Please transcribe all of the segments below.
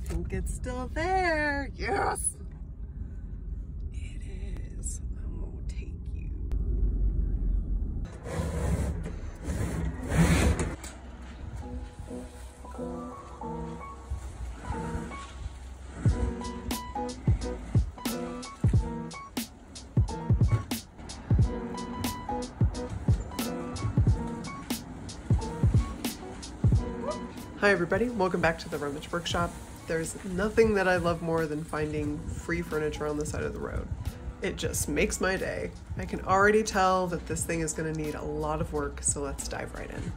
think it's still there. Yes! It is. I'm gonna take you. Hi everybody, welcome back to the Rummage Workshop. There's nothing that I love more than finding free furniture on the side of the road. It just makes my day. I can already tell that this thing is going to need a lot of work, so let's dive right in.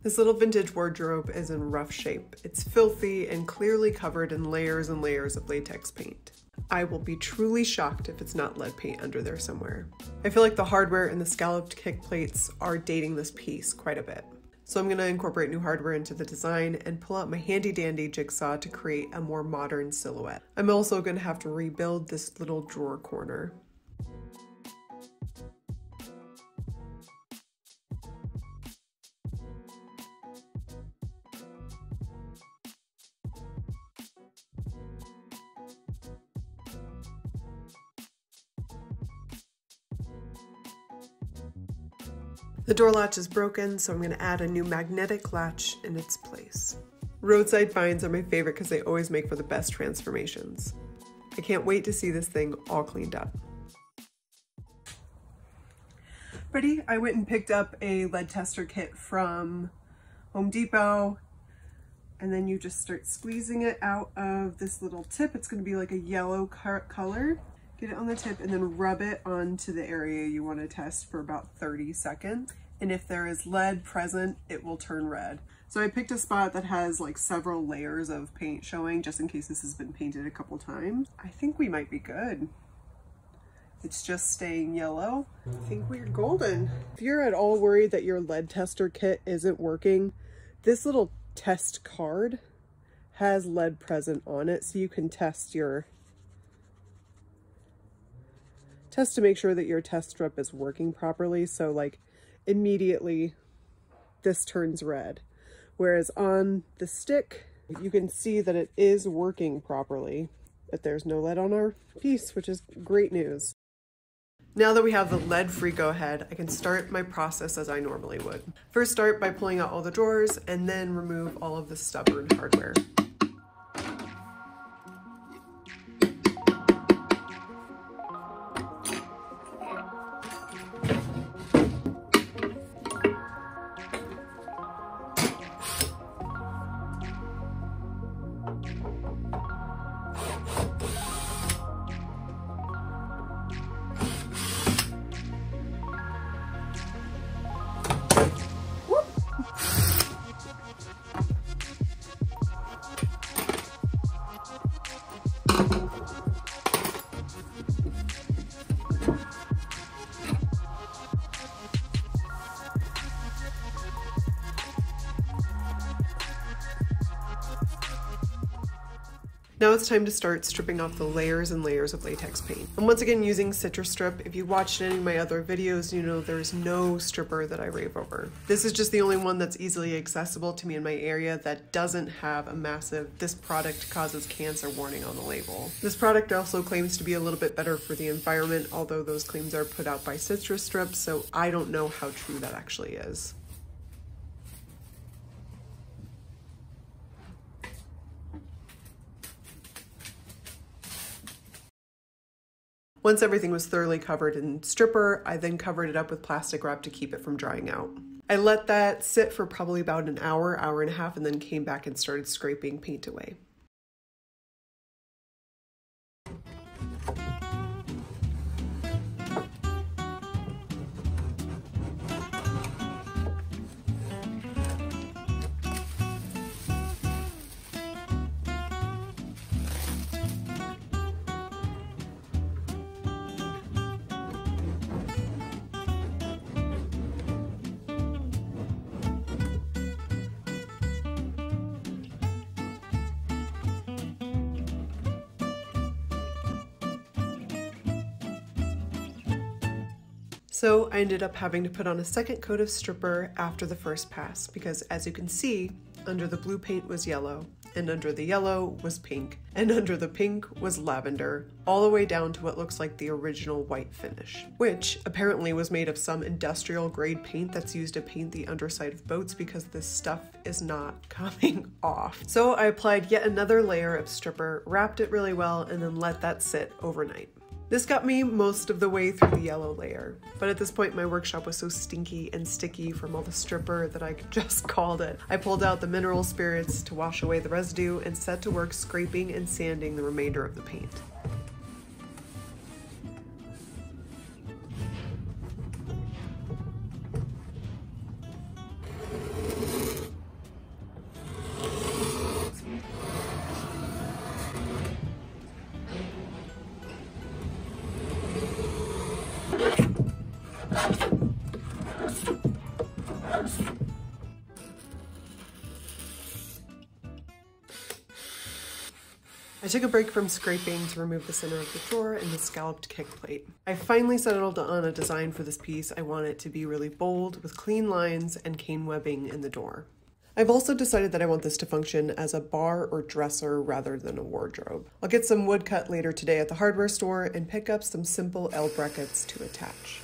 This little vintage wardrobe is in rough shape. It's filthy and clearly covered in layers and layers of latex paint. I will be truly shocked if it's not lead paint under there somewhere. I feel like the hardware and the scalloped kick plates are dating this piece quite a bit. So I'm gonna incorporate new hardware into the design and pull out my handy dandy jigsaw to create a more modern silhouette. I'm also gonna have to rebuild this little drawer corner. The door latch is broken, so I'm going to add a new magnetic latch in its place. Roadside finds are my favorite because they always make for the best transformations. I can't wait to see this thing all cleaned up. Ready? I went and picked up a lead tester kit from Home Depot, and then you just start squeezing it out of this little tip. It's going to be like a yellow color. Get it on the tip and then rub it onto the area you want to test for about 30 seconds. And if there is lead present, it will turn red. So I picked a spot that has like several layers of paint showing just in case this has been painted a couple times. I think we might be good. It's just staying yellow. I think we're golden. If you're at all worried that your lead tester kit isn't working, this little test card has lead present on it, so you can test to make sure that your test strip is working properly. So like immediately this turns red, whereas on the stick you can see that it is working properly, but there's no lead on our piece, which is great news. Now that we have the lead-free go-ahead, I can start my process as I normally would. First start by pulling out all the drawers and then remove all of the stubborn hardware. Now it's time to start stripping off the layers and layers of latex paint. I'm once again using Citrus Strip. If you watched any of my other videos, you know there's no stripper that I rave over. This is just the only one that's easily accessible to me in my area that doesn't have a massive "this product causes cancer" warning on the label. This product also claims to be a little bit better for the environment, although those claims are put out by Citrus Strip, so I don't know how true that actually is. Once everything was thoroughly covered in stripper, I then covered it up with plastic wrap to keep it from drying out. I let that sit for probably about an hour, hour and a half, and then came back and started scraping paint away. So I ended up having to put on a second coat of stripper after the first pass because, as you can see, under the blue paint was yellow, and under the yellow was pink, and under the pink was lavender, all the way down to what looks like the original white finish, which apparently was made of some industrial grade paint that's used to paint the underside of boats because this stuff is not coming off. So I applied yet another layer of stripper, wrapped it really well, and then let that sit overnight. This got me most of the way through the yellow layer, but at this point my workshop was so stinky and sticky from all the stripper that I just called it. I pulled out the mineral spirits to wash away the residue and set to work scraping and sanding the remainder of the paint. I took a break from scraping to remove the center of the drawer and the scalloped kick plate. I finally settled on a design for this piece. I want it to be really bold with clean lines and cane webbing in the door. I've also decided that I want this to function as a bar or dresser rather than a wardrobe. I'll get some wood cut later today at the hardware store and pick up some simple L brackets to attach.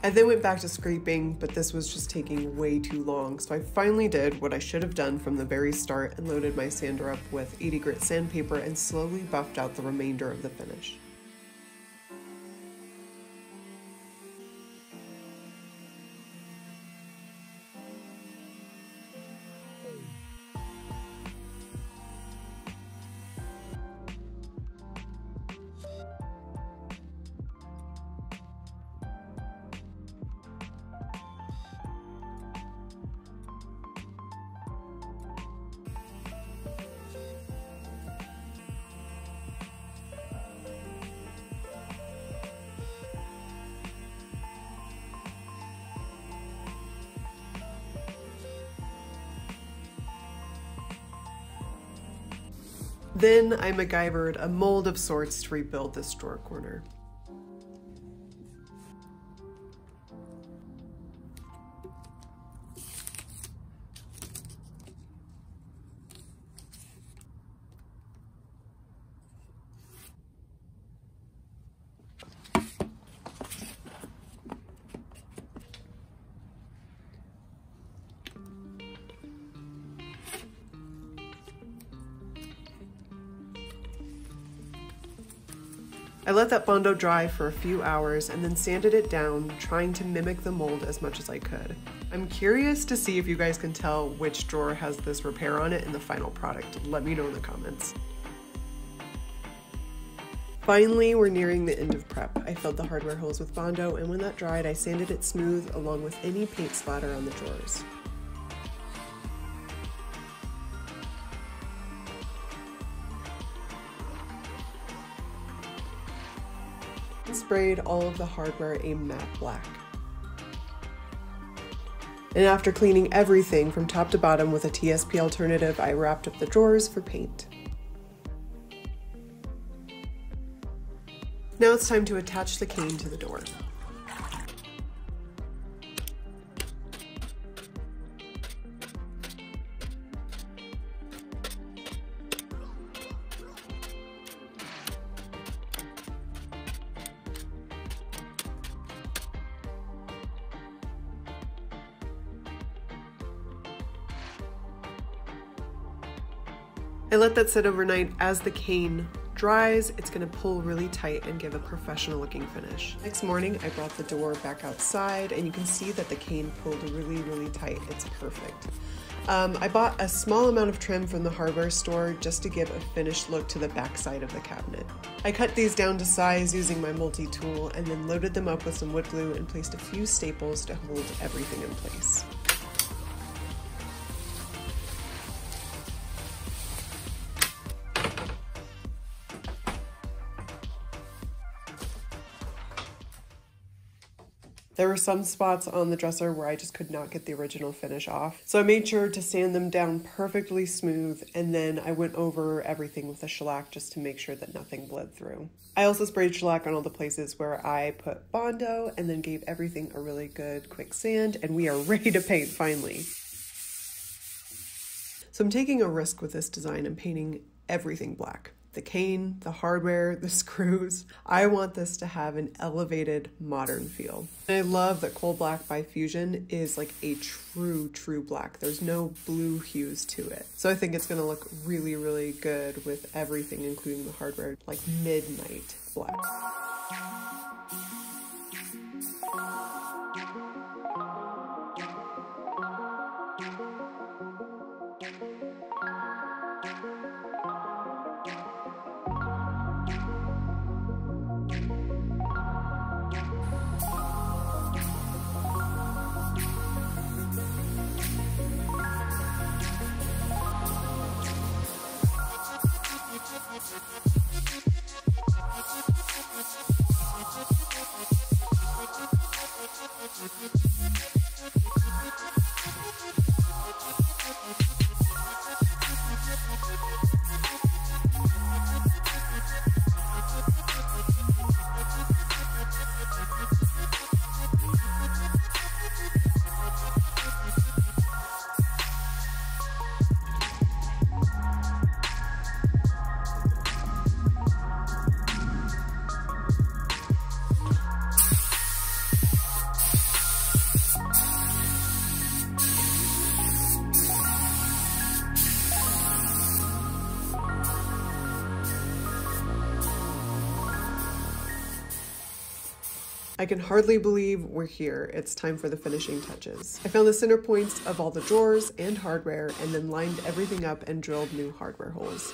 I then went back to scraping, but this was just taking way too long, so I finally did what I should have done from the very start and loaded my sander up with 80 grit sandpaper and slowly buffed out the remainder of the finish. Then I MacGyvered a mold of sorts to rebuild this drawer corner. I let that Bondo dry for a few hours and then sanded it down, trying to mimic the mold as much as I could. I'm curious to see if you guys can tell which drawer has this repair on it in the final product. Let me know in the comments. Finally, we're nearing the end of prep. I filled the hardware holes with Bondo, and when that dried, I sanded it smooth along with any paint splatter on the drawers. Sprayed all of the hardware a matte black. And after cleaning everything from top to bottom with a TSP alternative, I wrapped up the drawers for paint. Now it's time to attach the cane to the door. I let that sit overnight. As the cane dries, it's gonna pull really tight and give a professional looking finish. Next morning, I brought the door back outside and you can see that the cane pulled really, really tight. It's perfect. I bought a small amount of trim from the hardware store just to give a finished look to the back side of the cabinet. I cut these down to size using my multi-tool and then loaded them up with some wood glue and placed a few staples to hold everything in place. There were some spots on the dresser where I just could not get the original finish off. So I made sure to sand them down perfectly smooth, and then I went over everything with a shellac just to make sure that nothing bled through. I also sprayed shellac on all the places where I put Bondo and then gave everything a really good quick sand, and we are ready to paint finally. So I'm taking a risk with this design and painting everything black. The cane, the hardware, the screws. I want this to have an elevated modern feel. And I love that Coal Black by Fusion is like a true black. There's no blue hues to it. So I think it's gonna look really, really good with everything, including the hardware, like midnight black. I can hardly believe we're here. It's time for the finishing touches. I found the center points of all the drawers and hardware and then lined everything up and drilled new hardware holes.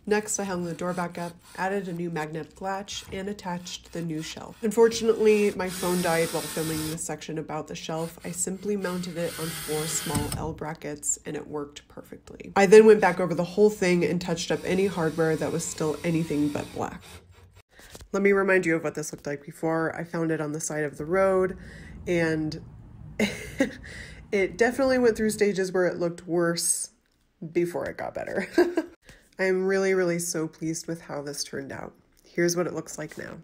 Next, I hung the door back up, added a new magnetic latch, and attached the new shelf. Unfortunately, my phone died while filming this section about the shelf. I simply mounted it on 4 small L brackets and it worked perfectly. I then went back over the whole thing and touched up any hardware that was still anything but black. Let me remind you of what this looked like before. I found it on the side of the road and it definitely went through stages where it looked worse before it got better. I'm really, really so pleased with how this turned out. Here's what it looks like now.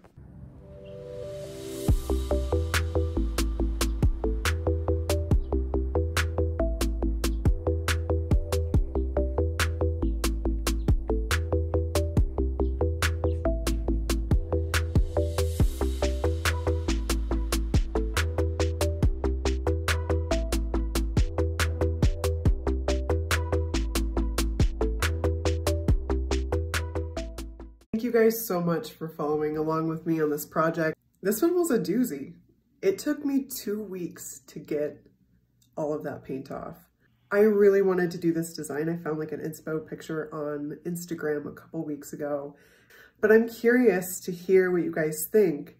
Thank you guys so much for following along with me on this project. This one was a doozy. It took me 2 weeks to get all of that paint off. I really wanted to do this design. I found like an inspo picture on Instagram a couple weeks ago, but I'm curious to hear what you guys think.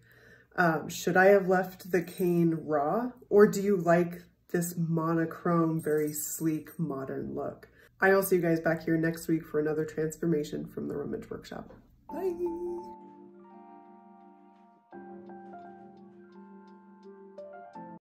Should I have left the cane raw, or do you like this monochrome, very sleek, modern look? I will see you guys back here next week for another transformation from the Rummage workshop. Bye.